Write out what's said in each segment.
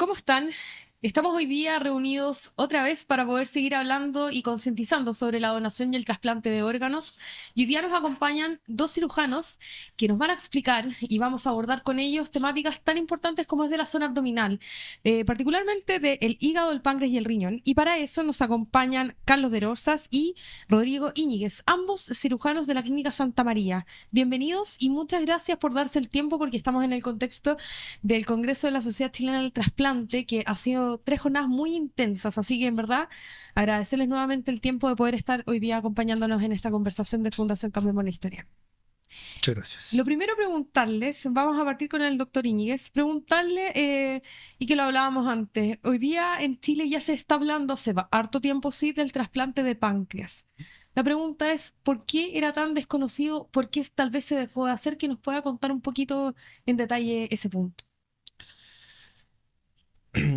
¿Cómo están? Estamos hoy día reunidos otra vez para poder seguir hablando y concientizando sobre la donación y el trasplante de órganos. Y hoy día nos acompañan dos cirujanos que nos van a explicar y vamos a abordar con ellos temáticas tan importantes como es de la zona abdominal, particularmente del hígado, el páncreas y el riñón. Y para eso nos acompañan Carlos de Rosas y Rodrigo Íñiguez, ambos cirujanos de la Clínica Santa María. Bienvenidos y muchas gracias por darse el tiempo porque estamos en el contexto del Congreso de la Sociedad Chilena del Trasplante, que ha sido 3 jornadas muy intensas, así que en verdad agradecerles nuevamente el tiempo de poder estar hoy día acompañándonos en esta conversación de Fundación Cambiemos la Historia. Muchas gracias. Lo primero preguntarles, vamos a partir con el doctor Íñiguez, preguntarle, y que lo hablábamos antes, hoy día en Chile ya se está hablando hace harto tiempo, sí, del trasplante de páncreas. La pregunta es, ¿por qué era tan desconocido? ¿Por qué tal vez se dejó de hacer? Que nos pueda contar un poquito en detalle ese punto.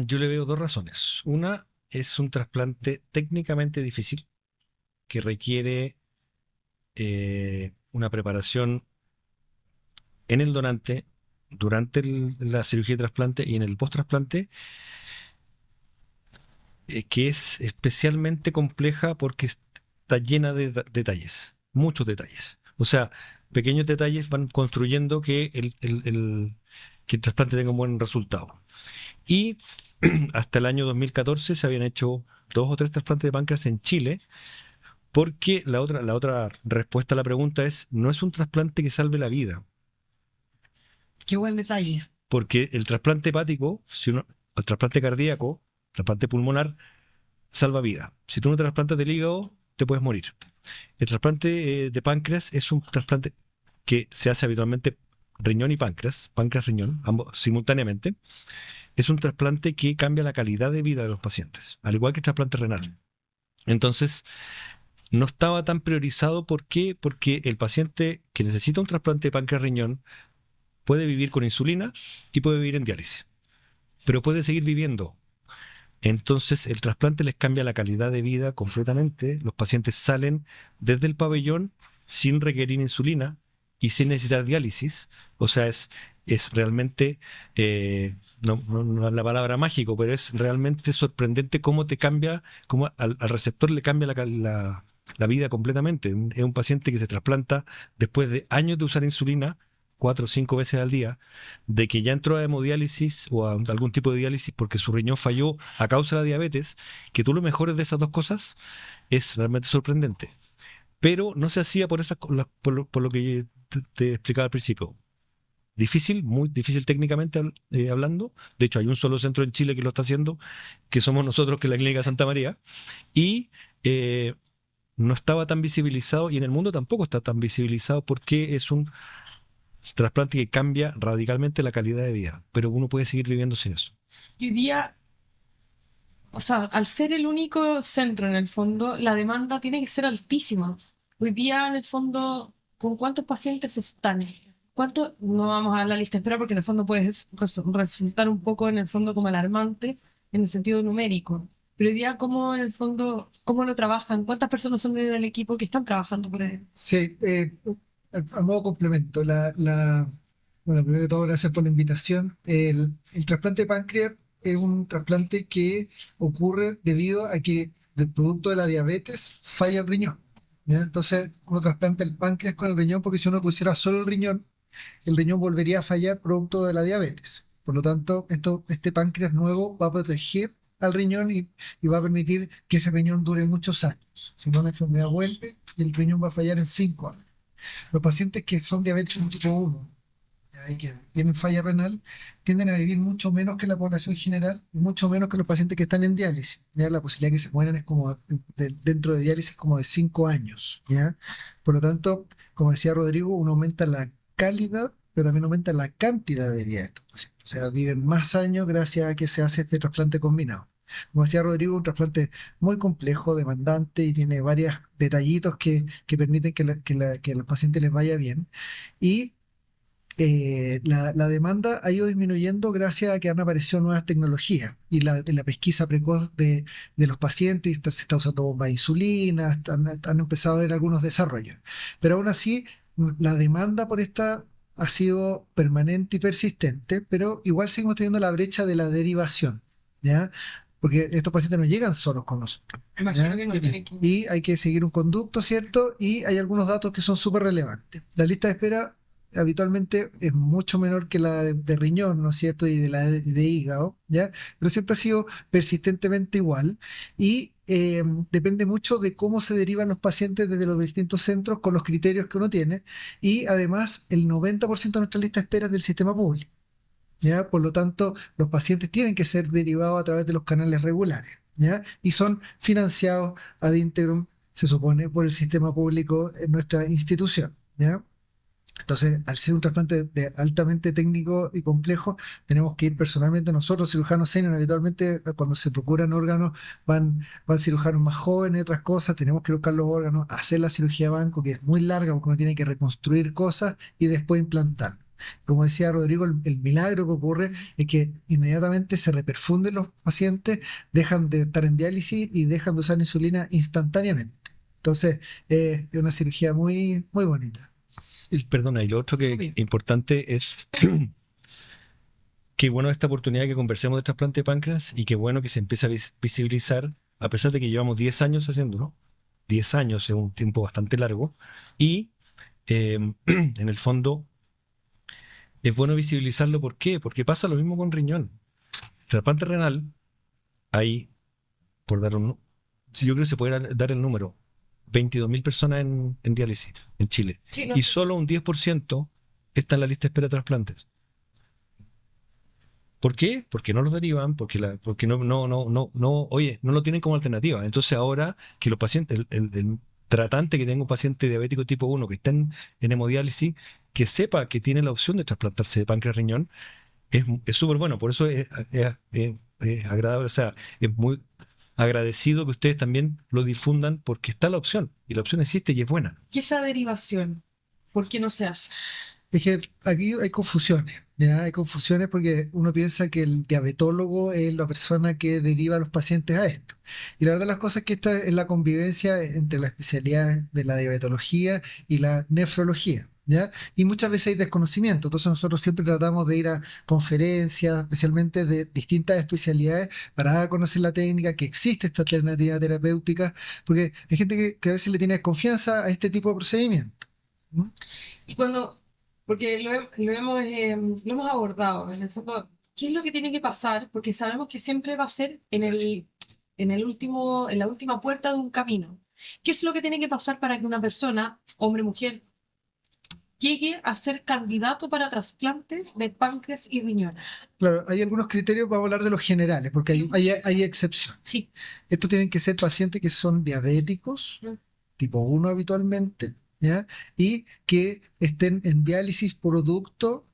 Yo le veo dos razones. Una es un trasplante técnicamente difícil que requiere una preparación en el donante, durante la cirugía de trasplante y en el post-trasplante, que es especialmente compleja porque está llena de detalles, muchos detalles. O sea, pequeños detalles van construyendo que que el trasplante tenga un buen resultado. Y hasta el año 2014 se habían hecho 2 o 3 trasplantes de páncreas en Chile, porque la otra respuesta a la pregunta es, no es un trasplante que salve la vida, Qué buen detalle. porque el trasplante hepático, el trasplante cardíaco, el trasplante pulmonar, salva vida. Si tú no te trasplantas del hígado, te puedes morir. El trasplante de páncreas es un trasplante que se hace habitualmente riñón y páncreas-riñón, ambos simultáneamente. Es un trasplante que cambia la calidad de vida de los pacientes, al igual que el trasplante renal. Entonces, no estaba tan priorizado. ¿Por qué? Porque el paciente que necesita un trasplante de páncreas-riñón puede vivir con insulina y puede vivir en diálisis, pero puede seguir viviendo. Entonces, el trasplante les cambia la calidad de vida completamente. Los pacientes salen desde el pabellón sin requerir insulina y sin necesitar diálisis. O sea, es realmente, no es la palabra mágico, pero es realmente sorprendente cómo te cambia, cómo al receptor le cambia la vida completamente. Es un paciente que se trasplanta después de años de usar insulina 4 o 5 veces al día, de que ya entró a hemodiálisis o a algún tipo de diálisis porque su riñón falló a causa de la diabetes. Que tú lo mejores de esas dos cosas es realmente sorprendente. Pero no se hacía por lo que te explicaba al principio. Difícil, muy difícil técnicamente hablando. De hecho, hay un solo centro en Chile que lo está haciendo, que somos nosotros, que es la Clínica Santa María. Y no estaba tan visibilizado, y en el mundo tampoco está tan visibilizado, porque es un trasplante que cambia radicalmente la calidad de vida, pero uno puede seguir viviendo sin eso. Y hoy día, o sea, al ser el único centro en el fondo, la demanda tiene que ser altísima. Hoy día, en el fondo, ¿con cuántos pacientes están? ¿Cuánto? No vamos a dar la lista de espera porque en el fondo puede resultar un poco en el fondo como alarmante en el sentido numérico. Pero hoy día, ¿cómo en el fondo, cómo lo trabajan? ¿Cuántas personas son en el equipo que están trabajando por él? Sí, a modo complemento, bueno, primero que todo, gracias por la invitación. El trasplante de páncreas es un trasplante que ocurre debido a que del producto de la diabetes falla el riñón. ¿Ya? Entonces, uno trasplanta el páncreas con el riñón porque si uno pusiera solo el riñón volvería a fallar producto de la diabetes. Por lo tanto, este páncreas nuevo va a proteger al riñón y va a permitir que ese riñón dure muchos años. Si no, la enfermedad vuelve y el riñón va a fallar en 5 años. Los pacientes que son diabéticos tipo 1 y que tienen falla renal tienden a vivir mucho menos que la población general y mucho menos que los pacientes que están en diálisis. ¿Ya? La posibilidad de que se mueran es como dentro de diálisis como de 5 años. ¿Ya? Por lo tanto, como decía Rodrigo, uno aumenta la calidad, pero también aumenta la cantidad de vida de estos pacientes. O sea, viven más años gracias a que se hace este trasplante combinado. Como decía Rodrigo, un trasplante muy complejo, demandante y tiene varios detallitos que permiten que a los pacientes les vaya bien. Y la demanda ha ido disminuyendo gracias a que han aparecido nuevas tecnologías y la pesquisa precoz de los pacientes. Se está usando bomba de insulina, han empezado a haber algunos desarrollos. Pero aún así, la demanda por esta ha sido permanente y persistente, pero igual seguimos teniendo la brecha de la derivación, ¿ya? Porque estos pacientes no llegan solos con nosotros. Imagino ¿Ya? que no tiene que... Y hay que seguir un conducto, ¿cierto? Y hay algunos datos que son súper relevantes. La lista de espera habitualmente es mucho menor que la de riñón, ¿no es cierto? Y de la de hígado, ¿ya? Pero siempre ha sido persistentemente igual y depende mucho de cómo se derivan los pacientes desde los distintos centros con los criterios que uno tiene y además el 90% de nuestra lista de espera es del sistema público, ¿ya? Por lo tanto, los pacientes tienen que ser derivados a través de los canales regulares, ¿ya? Y son financiados ad integrum, se supone, por el sistema público en nuestra institución, ¿ya? Entonces, al ser un trasplante altamente técnico y complejo, tenemos que ir personalmente nosotros, cirujanos senior, habitualmente cuando se procuran órganos, van cirujanos más jóvenes y otras cosas, tenemos que buscar los órganos, hacer la cirugía de banco, que es muy larga porque uno tiene que reconstruir cosas y después implantar. Como decía Rodrigo, el milagro que ocurre es que inmediatamente se reperfunden los pacientes, dejan de estar en diálisis y dejan de usar insulina instantáneamente. Entonces, es una cirugía muy, muy bonita. Perdona, y lo otro que Bien. importante es que bueno esta oportunidad que conversemos de trasplante de páncreas y qué bueno que se empiece a visibilizar, a pesar de que llevamos 10 años haciéndolo. 10 años es un tiempo bastante largo. Y en el fondo es bueno visibilizarlo. ¿Por qué? Porque pasa lo mismo con riñón. Trasplante renal, hay, por dar un... Si yo creo que se puede dar el número, 22.000 personas en diálisis en Chile. Sí, no Y sé. solo un 10% está en la lista de espera de trasplantes. ¿Por qué? Porque no los derivan, porque oye, no lo tienen como alternativa. Entonces ahora que los pacientes, el tratante que tenga un paciente diabético tipo 1 que está en hemodiálisis, que sepa que tiene la opción de trasplantarse de páncreas riñón, es súper bueno. Por eso es agradable, o sea, es muy agradecido que ustedes también lo difundan porque está la opción, y la opción existe y es buena. ¿Qué esa derivación? ¿Por qué no se hace? Es que aquí hay confusiones, ¿ya? Hay confusiones porque uno piensa que el diabetólogo es la persona que deriva a los pacientes a esto. Y la verdad las cosas es que esta es la convivencia entre la especialidad de la diabetología y la nefrología, ¿ya? Y muchas veces hay desconocimiento. Entonces nosotros siempre tratamos de ir a conferencias, especialmente de distintas especialidades, para dar a conocer la técnica, que existe esta alternativa terapéutica, porque hay gente que a veces le tiene desconfianza a este tipo de procedimientos. ¿Mm? Y cuando, porque lo hemos abordado, en el fondo, ¿qué es lo que tiene que pasar? Porque sabemos que siempre va a ser en la última puerta de un camino. ¿Qué es lo que tiene que pasar para que una persona, hombre, mujer, llegue a ser candidato para trasplante de páncreas y riñón? Claro, hay algunos criterios, vamos a hablar de los generales, porque hay excepciones. Sí. Estos tienen que ser pacientes que son diabéticos, Mm. tipo 1 habitualmente, ¿ya? Y que estén en diálisis producto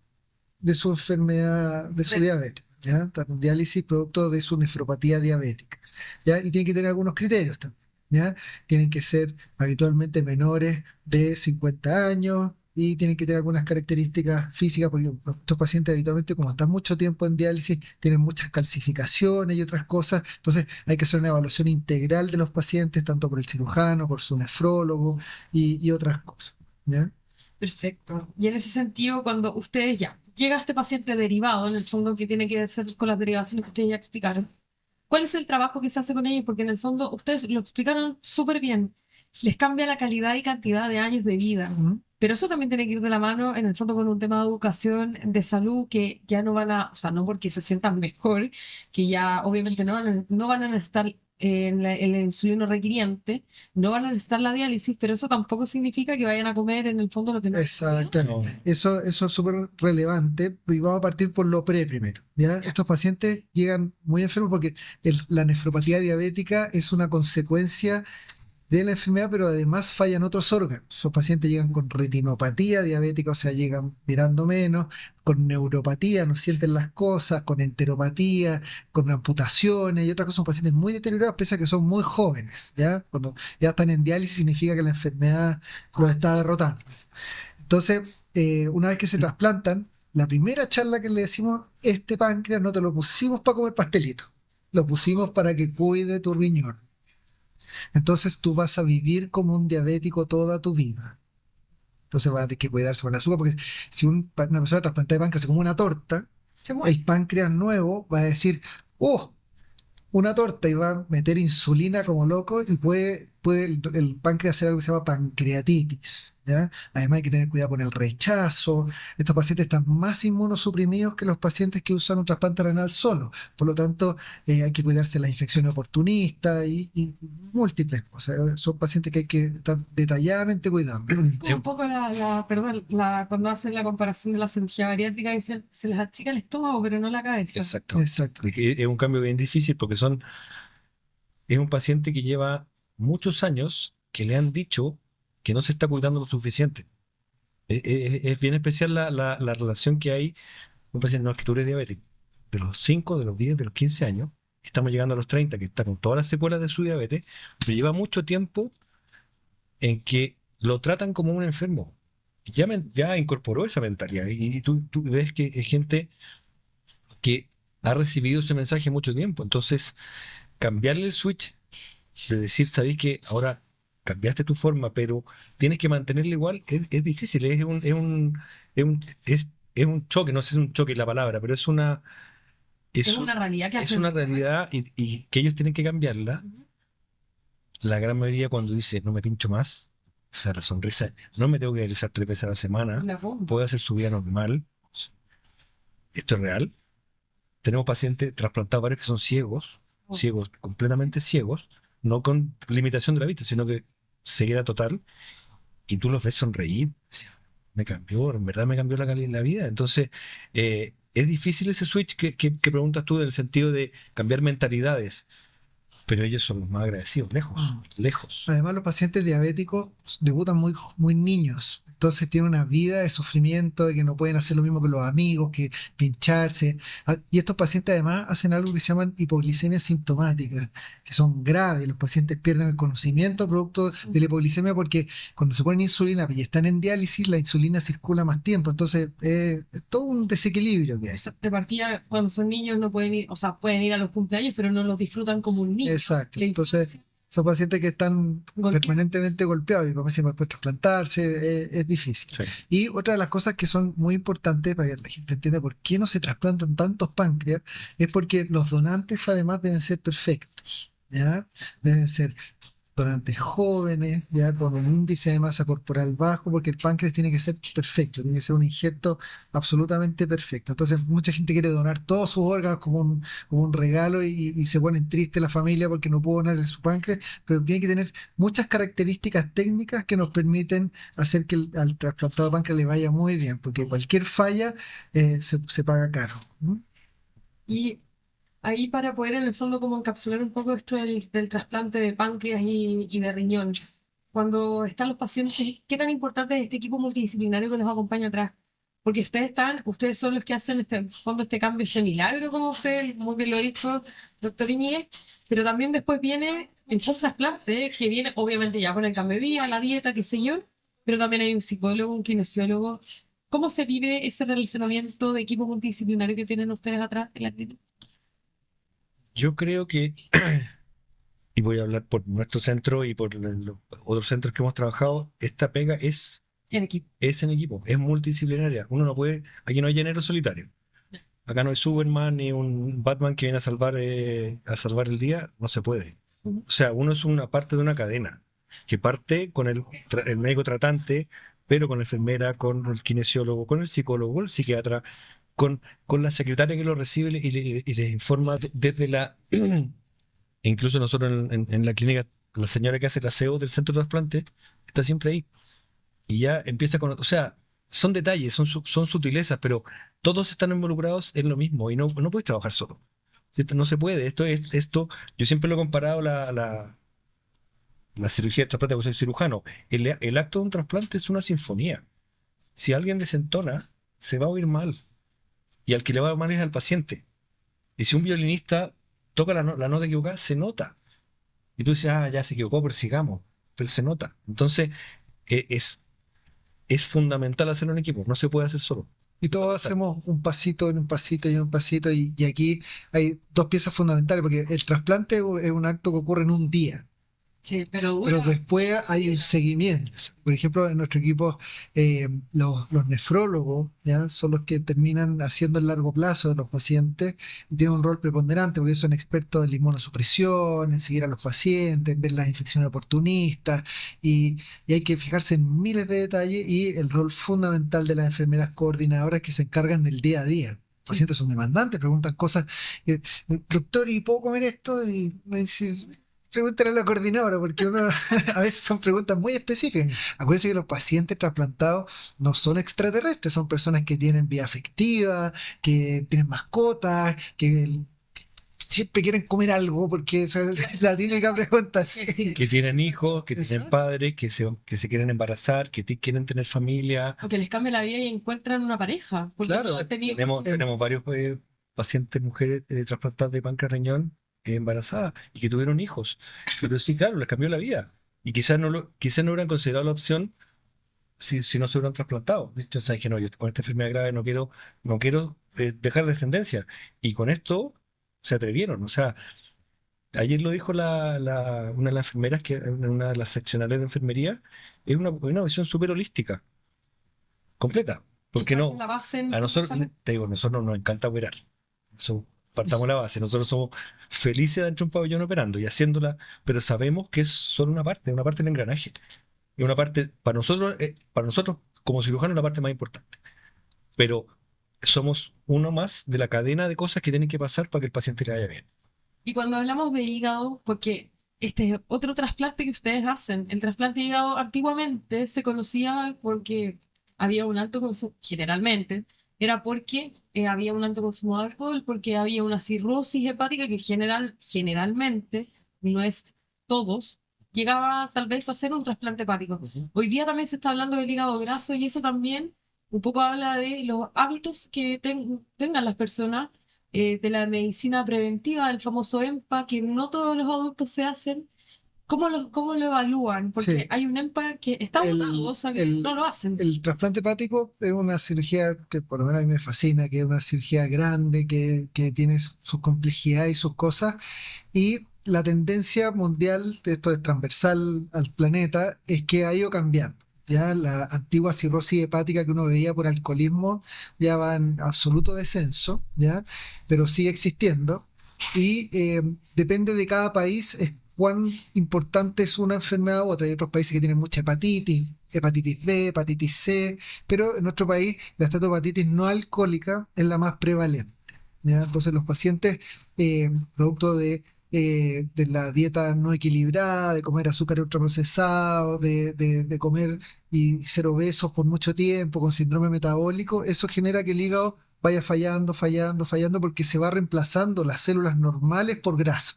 de su enfermedad, de su Sí. diabetes, ¿ya? Están en diálisis producto de su nefropatía diabética, ¿ya? Y tienen que tener algunos criterios también, ¿ya? Tienen que ser habitualmente menores de 50 años y tienen que tener algunas características físicas, porque estos pacientes habitualmente, como están mucho tiempo en diálisis, tienen muchas calcificaciones y otras cosas, entonces hay que hacer una evaluación integral de los pacientes, tanto por el cirujano, por su nefrólogo y otras cosas, ¿ya? Perfecto. Y en ese sentido, cuando ustedes ya llega este paciente derivado, en el fondo que tiene que ser con las derivaciones que ustedes ya explicaron, ¿cuál es el trabajo que se hace con ellos? Porque en el fondo ustedes lo explicaron súper bien. Les cambia la calidad y cantidad de años de vida. Ujú. Pero eso también tiene que ir de la mano, en el fondo, con un tema de educación, de salud, que ya no van a, o sea, no porque se sientan mejor, que ya obviamente no van a necesitar el insulino requiriente, no van a necesitar la diálisis, pero eso tampoco significa que vayan a comer en el fondo lo que no han comido. Exactamente. Eso es súper relevante y vamos a partir por lo primero, ¿ya? Estos pacientes llegan muy enfermos porque la nefropatía diabética es una consecuencia de la enfermedad, pero además fallan otros órganos. Esos pacientes llegan con retinopatía diabética, o sea, llegan mirando menos, con neuropatía, no sienten las cosas, con enteropatía, con amputaciones y otras cosas. Son pacientes muy deteriorados, pese a que son muy jóvenes, ¿ya? Cuando ya están en diálisis significa que la enfermedad los está derrotando. Entonces, una vez que se trasplantan, la primera charla que le decimos, este páncreas no te lo pusimos para comer pastelito, lo pusimos para que cuide tu riñón. Entonces tú vas a vivir como un diabético toda tu vida. Entonces va a tener que cuidarse con el azúcar, porque si una persona trasplantada de páncreas se come una torta, Se muere. el páncreas nuevo va a decir, oh, una torta, y va a meter insulina como loco y puede el páncreas hacer algo que se llama pancreatitis, ¿ya? Además hay que tener cuidado con el rechazo. Estos pacientes están más inmunosuprimidos que los pacientes que usan un trasplante renal solo. Por lo tanto, hay que cuidarse de las infecciones oportunistas y múltiples. O sea, son pacientes que hay que estar detalladamente cuidando. Como un poco perdón, cuando hacen la comparación de la cirugía bariátrica, dicen, se les achica el estómago, pero no la cabeza. Exacto. Exacto. Es un cambio bien difícil porque es un paciente que lleva muchos años que le han dicho que no se está cuidando lo suficiente. Es bien especial la relación que hay con un paciente. No, es que tú eres diabético. De los 5, de los 10, de los 15 años, estamos llegando a los 30, que está con todas las secuelas de su diabetes, pero lleva mucho tiempo en que lo tratan como un enfermo. Ya incorporó esa mentalidad y tú ves que es gente que ha recibido ese mensaje mucho tiempo. Entonces, cambiarle el switch de decir, sabéis que ahora cambiaste tu forma, pero tienes que mantenerla igual, es difícil, es un, es, es un choque, no sé si es un choque la palabra, pero Es es, una realidad que es hacen. una realidad y que ellos tienen que cambiarla. La gran mayoría cuando dice, no me pincho más, o sea, la sonrisa, no me tengo que realizar 3 veces a la semana, La bomba. puedo hacer su vida normal, esto es real. Tenemos pacientes trasplantados varios que son ciegos, ciegos, completamente ciegos, no con limitación de la vista, sino que ceguera total, y tú los ves sonreír. Me cambió, en verdad me cambió la vida. Entonces, es difícil ese switch que preguntas tú, del sentido de cambiar mentalidades, pero ellos son los más agradecidos, lejos, lejos. Además, los pacientes diabéticos debutan muy niños, entonces tienen una vida de sufrimiento, de que no pueden hacer lo mismo que los amigos, que pincharse. Y estos pacientes además hacen algo que se llaman hipoglicemia sintomática, que son graves. Los pacientes pierden el conocimiento producto de la hipoglicemia porque cuando se ponen insulina y están en diálisis, la insulina circula más tiempo. Entonces, es todo un desequilibrio que hay. De partida, cuando son niños no pueden ir, o sea, pueden ir a los cumpleaños, pero no los disfrutan como un niño. Exacto. La Entonces, infancia, son pacientes que están golpeados. permanentemente golpeados y como decimos, después trasplantarse es difícil. Sí. Y otra de las cosas que son muy importantes para que la gente entienda por qué no se trasplantan tantos páncreas es porque los donantes además deben ser perfectos, ¿ya? Deben ser donantes jóvenes, ya con un índice de masa corporal bajo, porque el páncreas tiene que ser perfecto, tiene que ser un injerto absolutamente perfecto. Entonces, mucha gente quiere donar todos sus órganos como un regalo y se ponen tristes la familia porque no pudo donar su páncreas, pero tiene que tener muchas características técnicas que nos permiten hacer que al trasplantado de páncreas le vaya muy bien, porque cualquier falla se paga caro. ¿Mm? Y ahí para poder en el fondo como encapsular un poco esto del trasplante de páncreas y de riñón. Cuando están los pacientes, ¿qué tan importante es este equipo multidisciplinario que los acompaña atrás? Porque ustedes son los que hacen en el fondo este cambio, este milagro, como usted muy bien lo dijo, doctor Iñiguez, pero también después viene el post-trasplante, que viene obviamente ya con el cambio de vida, la dieta, qué sé yo, pero también hay un psicólogo, un kinesiólogo. ¿Cómo se vive ese relacionamiento de equipo multidisciplinario que tienen ustedes atrás en la clínica? Yo creo que, y voy a hablar por nuestro centro y por los otros centros que hemos trabajado, esta pega En equipo. es en equipo, es multidisciplinaria. Uno no puede, aquí no hay llanero solitario. Acá no hay Superman ni un Batman que viene a salvar el día, no se puede. Ujú. O sea, uno es una parte de una cadena que parte con el médico tratante, pero con la enfermera, con el kinesiólogo, con el psicólogo, con el psiquiatra, con la secretaria que lo recibe y les informa desde la... Incluso nosotros en la clínica, la señora que hace el aseo del centro de trasplante está siempre ahí. Y ya empieza con... O sea, son detalles, son sutilezas, pero todos están involucrados en lo mismo y no puedes trabajar solo. Esto no se puede. Yo siempre lo he comparado la cirugía de trasplante, porque soy cirujano. El acto de un trasplante es una sinfonía. Si alguien desentona, se va a oír mal. Y al que le va a mal es al paciente. Y si un violinista toca la nota equivocada, se nota. Y tú dices, ya se equivocó, pero sigamos. Pero se nota. Entonces, es fundamental hacerlo en equipo. No se puede hacer solo. Y todos hacemos un pasito en un pasito y en un pasito, y aquí hay dos piezas fundamentales, porque el trasplante es un acto que ocurre en un día. Sí, pero Pero después hay un seguimiento. Por ejemplo, en nuestro equipo, los nefrólogos, ¿ya? Son los que terminan haciendo el largo plazo de los pacientes y tienen un rol preponderante porque son expertos en la inmunosupresión, en seguir a los pacientes, en ver las infecciones oportunistas y hay que fijarse en miles de detalles y el rol fundamental de las enfermeras coordinadoras que se encargan del día a día. Los pacientes son demandantes, preguntan cosas, doctor, ¿y puedo comer esto? Y me dice, pregúntale a la coordinadora, porque uno, a veces son preguntas muy específicas. Acuérdense que los pacientes trasplantados no son extraterrestres, son personas que tienen vida afectiva, que tienen mascotas, que siempre quieren comer algo, porque esa es la típica pregunta. Sí. Que tienen hijos, que tienen Exacto. padres, que se quieren embarazar, que quieren tener familia. o que les cambie la vida y encuentran una pareja. Porque Claro. yo he tenido... Tenemos varios pacientes, mujeres trasplantadas de páncreas riñón embarazadas y que tuvieron hijos. Pero sí, claro, les cambió la vida. Y quizás no hubieran considerado la opción si no se hubieran trasplantado. De hecho, sabes que no, yo con esta enfermedad grave no quiero dejar descendencia. Y con esto se atrevieron. O sea, ayer lo dijo una de las enfermeras, que en una de las seccionales de enfermería, es una visión súper holística, completa. Porque ¿Cuál es no, la base en a nosotros, salud? te digo, nosotros nos encanta operar. Eso, partamos la base. Nosotros somos felices dentro de un pabellón operando y haciéndola, pero sabemos que es solo una parte del engranaje. Y una parte, para nosotros como cirujanos, la parte más importante. Pero somos uno más de la cadena de cosas que tienen que pasar para que el paciente le vaya bien. Y cuando hablamos de hígado, porque este es otro trasplante que ustedes hacen, el trasplante de hígado antiguamente se conocía porque había un alto consumo, generalmente, era porque había un alto consumo de alcohol, porque había una cirrosis hepática que generalmente, no es todos, llegaba tal vez a ser un trasplante hepático. Hoy día también se está hablando del hígado graso y eso también un poco habla de los hábitos que tengan las personas de la medicina preventiva, el famoso EMPA, que no todos los adultos se hacen. ¿Cómo lo evalúan? Porque Sí. hay un EMPA que está votado, o sea, que no lo hacen. El trasplante hepático es una cirugía que por lo menos a mí me fascina, que es una cirugía grande, que tiene sus complejidades y sus cosas. Y la tendencia mundial, esto es transversal al planeta, es que ha ido cambiando. Ya la antigua cirrosis hepática que uno veía por alcoholismo ya va en absoluto descenso, ¿ya? Pero sigue existiendo. Y depende de cada país es cuán importante es una enfermedad u otra. Hay otros países que tienen mucha hepatitis, hepatitis B, hepatitis C, pero en nuestro país la esteatohepatitis no alcohólica es la más prevalente. ¿Ya? Entonces los pacientes, producto de la dieta no equilibrada, de comer azúcar ultraprocesado, de comer y ser obesos por mucho tiempo, con síndrome metabólico, eso genera que el hígado vaya fallando, fallando, fallando, porque se va reemplazando las células normales por grasa.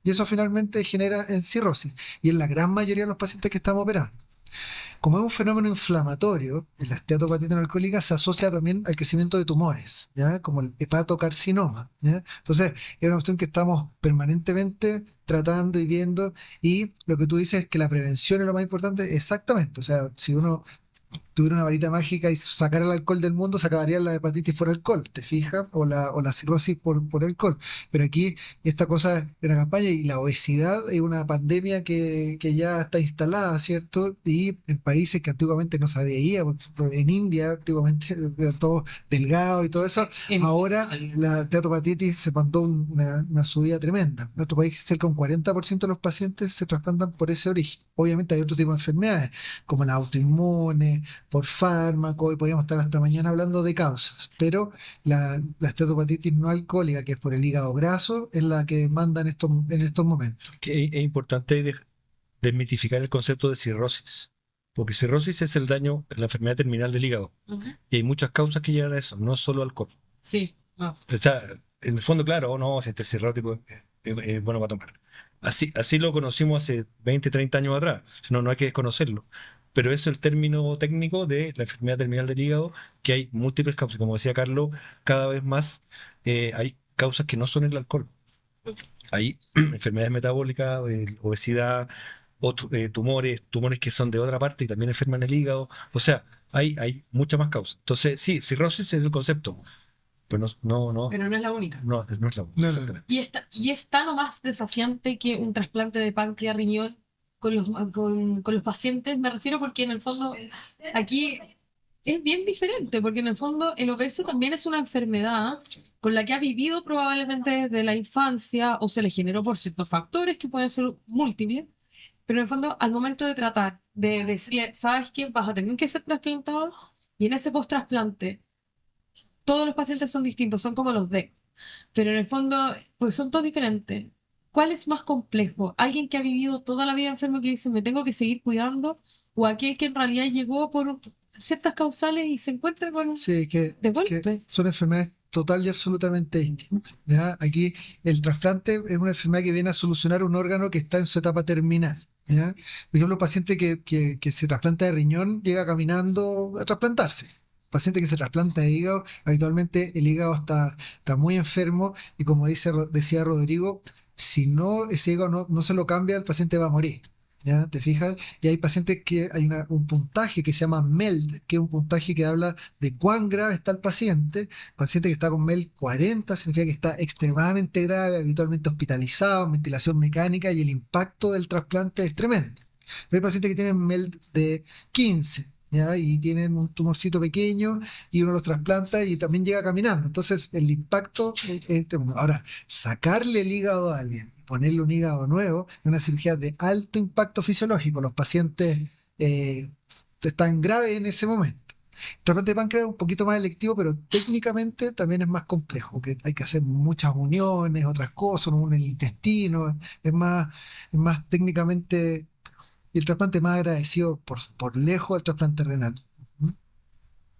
Y eso finalmente genera en cirrosis, y en la gran mayoría de los pacientes que estamos operando. Como es un fenómeno inflamatorio, la esteatopatía no alcohólica se asocia también al crecimiento de tumores, ¿ya? Como el hepatocarcinoma, ¿ya? Entonces, es una cuestión que estamos permanentemente tratando y viendo, y lo que tú dices es que la prevención es lo más importante, exactamente. O sea, si uno tuviera una varita mágica y sacara el alcohol del mundo, se acabaría la hepatitis por alcohol, ¿te fijas? O la cirrosis por alcohol. Pero aquí esta cosa es una campaña y la obesidad es una pandemia que ya está instalada, ¿cierto? Y en países que antiguamente no se veía, por ejemplo, en India antiguamente era todo delgado y todo eso, ahora la steatohepatitis se mandó una subida tremenda. En nuestro país cerca de un 40% de los pacientes se trasplantan por ese origen. Obviamente hay otro tipo de enfermedades, como las autoinmunes, por fármaco, y podríamos estar hasta mañana hablando de causas, pero la esteatopatitis no alcohólica, que es por el hígado graso, es la que manda en estos momentos. Que es importante desmitificar el concepto de cirrosis, porque cirrosis es el daño, la enfermedad terminal del hígado, Ujú. y hay muchas causas que llegan a eso, no solo alcohol. Sí, no. O sea, en el fondo, claro, no, si este es cirrótico es bueno para tomar. Así lo conocimos hace 20, 30 años atrás, no hay que desconocerlo. Pero es el término técnico de la enfermedad terminal del hígado, que hay múltiples causas. Como decía Carlos, cada vez más hay causas que no son el alcohol. Hay enfermedades metabólicas, obesidad, tumores que son de otra parte y también enferman el hígado. O sea, hay muchas más causas. Entonces, sí, cirrosis es el concepto, pero Pero no es la única. no es la única. No, no. Exactamente. Y es tan o más desafiante que un trasplante de páncreas riñón con los pacientes, me refiero porque en el fondo aquí es bien diferente, porque en el fondo el obeso también es una enfermedad con la que ha vivido probablemente desde la infancia o se le generó por ciertos factores que pueden ser múltiples, pero en el fondo al momento de tratar, de decirle, ¿sabes qué? Vas a tener que ser trasplantado y en ese post-trasplante todos los pacientes son distintos, son como los D, pero en el fondo pues son todos diferentes. ¿Cuál es más complejo? ¿Alguien que ha vivido toda la vida enfermo que dice me tengo que seguir cuidando? ¿O aquel que en realidad llegó por ciertas causales y se encuentra con Sí, de que golpe? son enfermedades total y absolutamente distintas. ¿Ya? Aquí el trasplante es una enfermedad que viene a solucionar un órgano que está en su etapa terminal. ¿Ya? Por ejemplo, un paciente que se trasplanta de riñón llega caminando a trasplantarse. Paciente que se trasplanta de hígado, habitualmente el hígado está muy enfermo y como decía Rodrigo, si no ese hígado no se lo cambia, el paciente va a morir. ¿Ya? ¿Te fijas? Y hay pacientes que hay un puntaje que se llama MELD, que es un puntaje que habla de cuán grave está el paciente. Paciente que está con MELD 40 significa que está extremadamente grave, habitualmente hospitalizado, ventilación mecánica y el impacto del trasplante es tremendo. Pero hay pacientes que tienen MELD de 15. ¿Ya? Y tienen un tumorcito pequeño y uno los trasplanta y también llega caminando. Entonces el impacto es tremendo. Ahora, sacarle el hígado a alguien, ponerle un hígado nuevo, es una cirugía de alto impacto fisiológico. Los pacientes eh, están graves en ese momento. El trasplante de páncreas es un poquito más electivo, pero técnicamente también es más complejo, porque hay que hacer muchas uniones, otras cosas, uno en el intestino, es más técnicamente, y el trasplante más agradecido por lejos al trasplante renal. ¿Mm?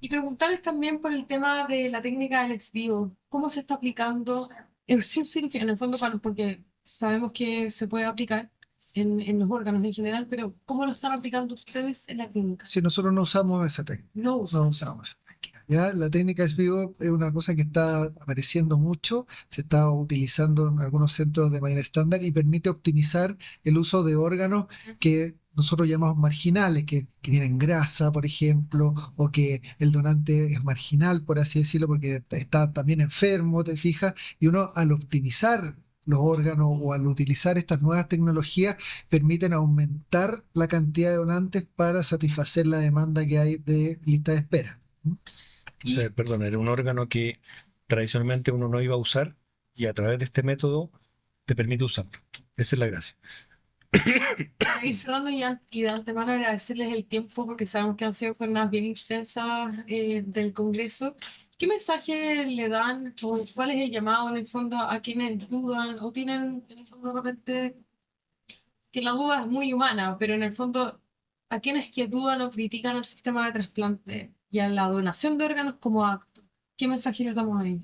Y preguntarles también por el tema de la técnica del ex vivo. ¿Cómo se está aplicando en su cirugía? En el fondo, porque sabemos que se puede aplicar en los órganos en general, pero ¿cómo lo están aplicando ustedes en la clínica? Si nosotros no usamos esa técnica. No No usan. usamos esa técnica. ¿Ya? La técnica es vivo es una cosa que está apareciendo mucho, se está utilizando en algunos centros de manera estándar y permite optimizar el uso de órganos que nosotros llamamos marginales, que tienen grasa, por ejemplo, o que el donante es marginal, por así decirlo, porque está también enfermo, te fijas, y uno al optimizar los órganos o al utilizar estas nuevas tecnologías permiten aumentar la cantidad de donantes para satisfacer la demanda que hay de lista de espera. ¿Mm? O sea, perdón, era un órgano que tradicionalmente uno no iba a usar y a través de este método te permite usarlo. Esa es la gracia. Para ir cerrando y de antemano agradecerles el tiempo porque sabemos que han sido jornadas bien intensas del Congreso. ¿Qué mensaje le dan o cuál es el llamado en el fondo a quienes dudan o tienen en el fondo de repente que la duda es muy humana, pero en el fondo a quienes que dudan o critican el sistema de trasplante y a la donación de órganos como acto? ¿Qué mensaje les damos ahí?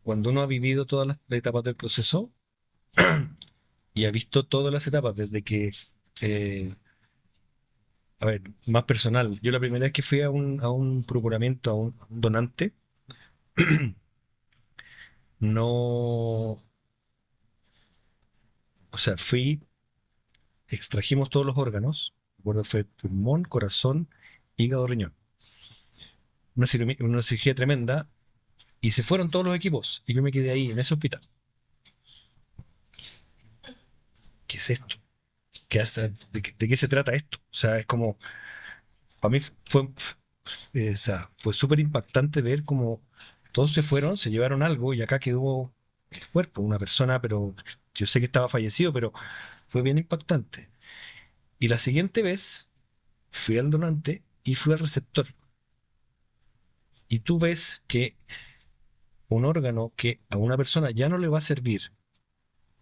Cuando uno ha vivido todas las etapas del proceso y ha visto todas las etapas desde que, eh, a ver, más personal, yo la primera vez que fui a un procuramiento, a un donante, no, o sea, extrajimos todos los órganos, recuerdo fue pulmón, corazón, hígado, riñón. Una cirugía tremenda y se fueron todos los equipos y yo me quedé ahí en ese hospital. ¿Qué es esto? ¿De qué se trata esto? O sea, es como, para mí o sea, fue súper impactante ver cómo todos se fueron, se llevaron algo y acá quedó el cuerpo, una persona, pero yo sé que estaba fallecido, pero fue bien impactante. Y la siguiente vez fui al donante y fui al receptor. Y tú ves que un órgano que a una persona ya no le va a servir,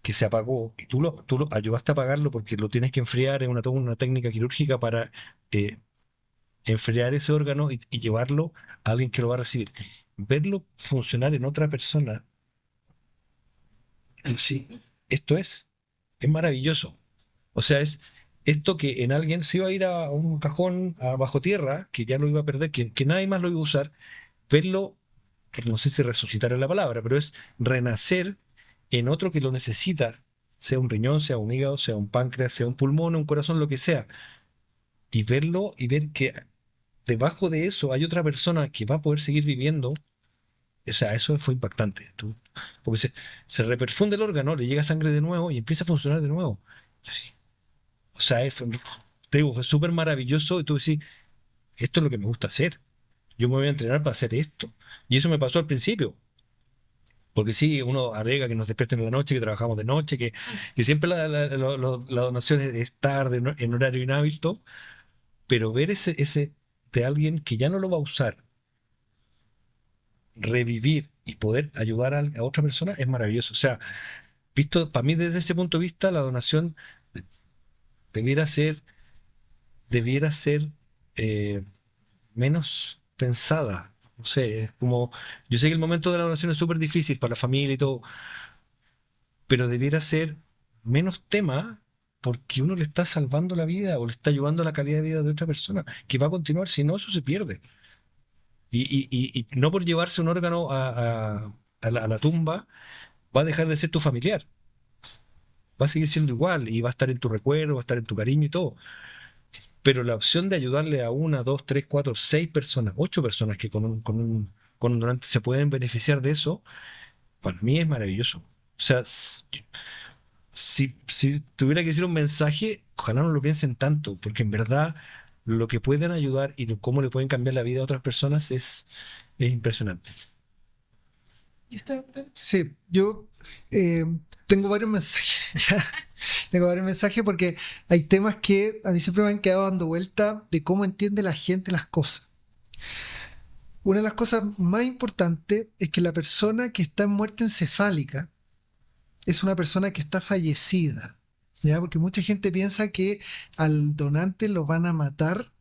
que se apagó, y tú lo ayudaste a apagarlo porque lo tienes que enfriar, es toda una técnica quirúrgica para eh, enfriar ese órgano y llevarlo a alguien que lo va a recibir. Verlo funcionar en otra persona, sí, esto es maravilloso. O sea, es esto que en alguien se iba a ir a un cajón bajo tierra, que ya lo iba a perder, que nadie más lo iba a usar, verlo, no sé si resucitar es la palabra, pero es renacer en otro que lo necesita, sea un riñón, sea un hígado, sea un páncreas, sea un pulmón, un corazón, lo que sea, y verlo y ver que debajo de eso hay otra persona que va a poder seguir viviendo O sea, eso fue impactante. Porque se reperfunde el órgano, le llega sangre de nuevo y empieza a funcionar de nuevo. Así. O sea, te digo, fue súper maravilloso y tú decís, esto es lo que me gusta hacer. Yo me voy a entrenar para hacer esto. Y eso me pasó al principio. Porque sí, uno alega que nos despierten en la noche, que trabajamos de noche, que siempre la donación es tarde, en horario inhábil, todo. Pero ver ese de alguien que ya no lo va a usar, revivir y poder ayudar a otra persona es maravilloso. O sea, visto para mí desde ese punto de vista, la donación debiera ser, debiera ser eh, menos pensada. No sé, es como, yo sé que el momento de la donación es súper difícil para la familia y todo, pero debiera ser menos tema porque uno le está salvando la vida o le está ayudando a la calidad de vida de otra persona, que va a continuar, si no, eso se pierde. Y no por llevarse un órgano a la tumba, va a dejar de ser tu familiar. Va a seguir siendo igual y va a estar en tu recuerdo, va a estar en tu cariño y todo. Pero la opción de ayudarle a una, dos, tres, cuatro, seis personas, ocho personas que con un donante se pueden beneficiar de eso, para mí es maravilloso. O sea, si tuviera que decir un mensaje, ojalá no lo piensen tanto, porque en verdad lo que pueden ayudar y cómo le pueden cambiar la vida a otras personas es impresionante. ¿Y usted, doctor? Sí, yo eh, tengo varios mensajes. ¿Ya? Tengo varios mensajes porque hay temas que a mí siempre me han quedado dando vuelta de cómo entiende la gente las cosas. Una de las cosas más importantes es que la persona que está en muerte encefálica es una persona que está fallecida. ¿Ya? Porque mucha gente piensa que al donante lo van a matar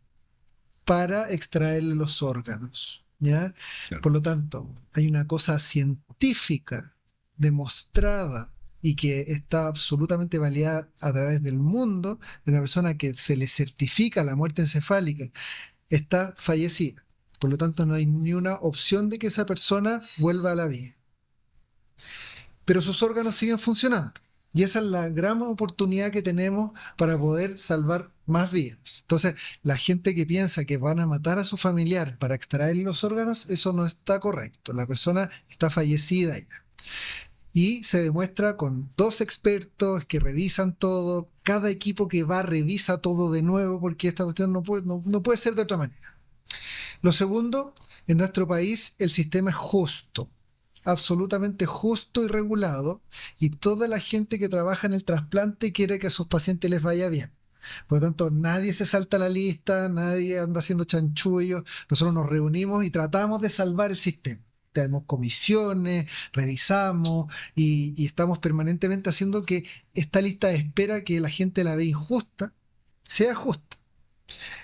para extraerle los órganos. ¿Ya? Claro. Por lo tanto, hay una cosa científica demostrada y que está absolutamente validada a través del mundo de una persona que se le certifica la muerte encefálica, está fallecida. Por lo tanto, no hay ni una opción de que esa persona vuelva a la vida. Pero sus órganos siguen funcionando. Y esa es la gran oportunidad que tenemos para poder salvar más vidas. Entonces, la gente que piensa que van a matar a su familiar para extraer los órganos, eso no está correcto. La persona está fallecida ya. Y se demuestra con dos expertos que revisan todo. Cada equipo que va revisa todo de nuevo porque esta cuestión no puede ser de otra manera. Lo segundo, en nuestro país el sistema es justo, absolutamente justo y regulado, y toda la gente que trabaja en el trasplante quiere que a sus pacientes les vaya bien. Por lo tanto, nadie se salta la lista, nadie anda haciendo chanchullos. Nosotros nos reunimos y tratamos de salvar el sistema. Tenemos comisiones, revisamos y estamos permanentemente haciendo que esta lista de espera que la gente la ve injusta sea justa.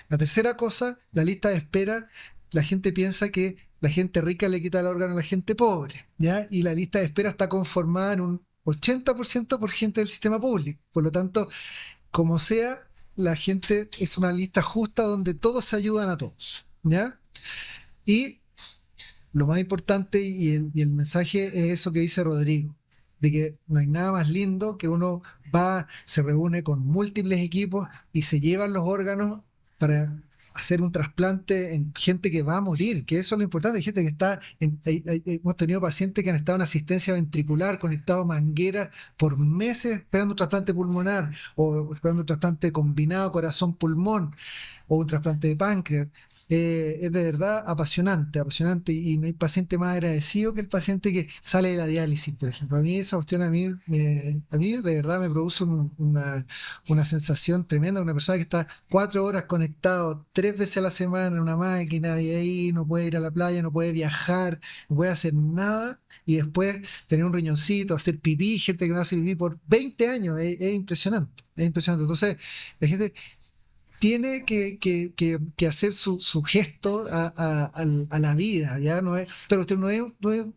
La tercera cosa, la lista de espera, la gente piensa que la gente rica le quita el órgano a la gente pobre, ¿ya? Y la lista de espera está conformada en un 80% por gente del sistema público. Por lo tanto, como sea, la gente es una lista justa donde todos se ayudan a todos, ¿ya? Y lo más importante y el mensaje es eso que dice Rodrigo, de que no hay nada más lindo que uno va, se reúne con múltiples equipos y se llevan los órganos para hacer un trasplante en gente que va a morir, que eso es lo importante. Hay gente que está, hemos tenido pacientes que han estado en asistencia ventricular, conectados a mangueras por meses esperando un trasplante pulmonar o esperando un trasplante combinado corazón-pulmón o un trasplante de páncreas. Es de verdad apasionante, apasionante y no hay paciente más agradecido que el paciente que sale de la diálisis, por ejemplo. A mí esa cuestión a mí de verdad me produce una sensación tremenda. Una persona que está 4 horas conectado 3 veces a la semana en una máquina y ahí no puede ir a la playa, no puede viajar, no puede hacer nada y después tener un riñoncito, hacer pipí, gente que no hace pipí por 20 años, es impresionante, es impresionante. Entonces, la gente tiene que hacer su gesto a la vida, ¿ya? No es, pero usted no es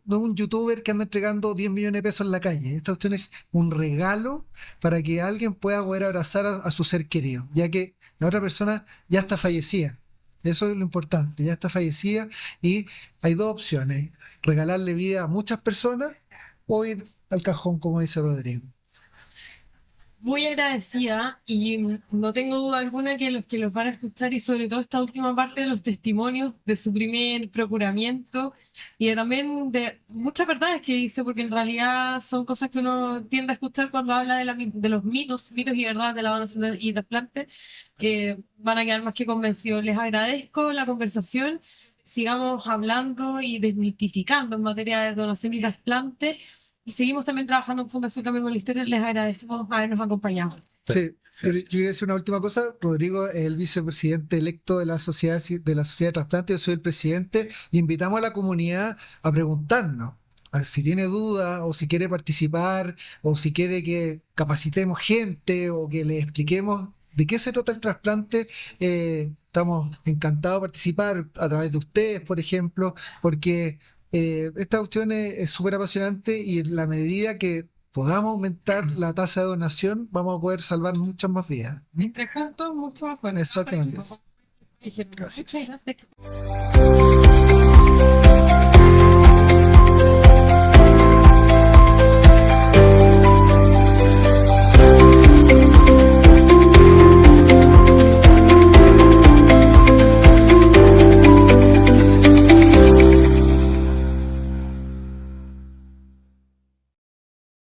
un youtuber que anda entregando 10 millones de pesos en la calle. Esta cuestión es un regalo para que alguien pueda poder abrazar a su ser querido, ya que la otra persona ya está fallecida. Eso es lo importante, ya está fallecida y hay dos opciones: regalarle vida a muchas personas o ir al cajón, como dice Rodrigo. muy agradecida y no tengo duda alguna que los van a escuchar y sobre todo esta última parte de los testimonios de su primer procuramiento y también de muchas verdades que dice, porque en realidad son cosas que uno tiende a escuchar cuando habla de los mitos y verdades de la donación y trasplante. Van a quedar más que convencidos. Les agradezco la conversación. Sigamos hablando y desmitificando en materia de donación y trasplante. Y seguimos también trabajando en Fundación Cambiemos la Historia. Les agradecemos habernos acompañado. Sí, yo quería decir una última cosa. Rodrigo es el vicepresidente electo de la sociedad de trasplante, yo soy el presidente, y invitamos a la comunidad a preguntarnos si tiene dudas o si quiere participar o si quiere que capacitemos gente o que le expliquemos de qué se trata el trasplante. Estamos encantados de participar a través de ustedes, por ejemplo, porque esta cuestión es súper apasionante y en la medida que podamos aumentar la tasa de donación, vamos a poder salvar muchas más vidas. Entre juntos, mucho más fuerte. Exactamente. Muchas gracias.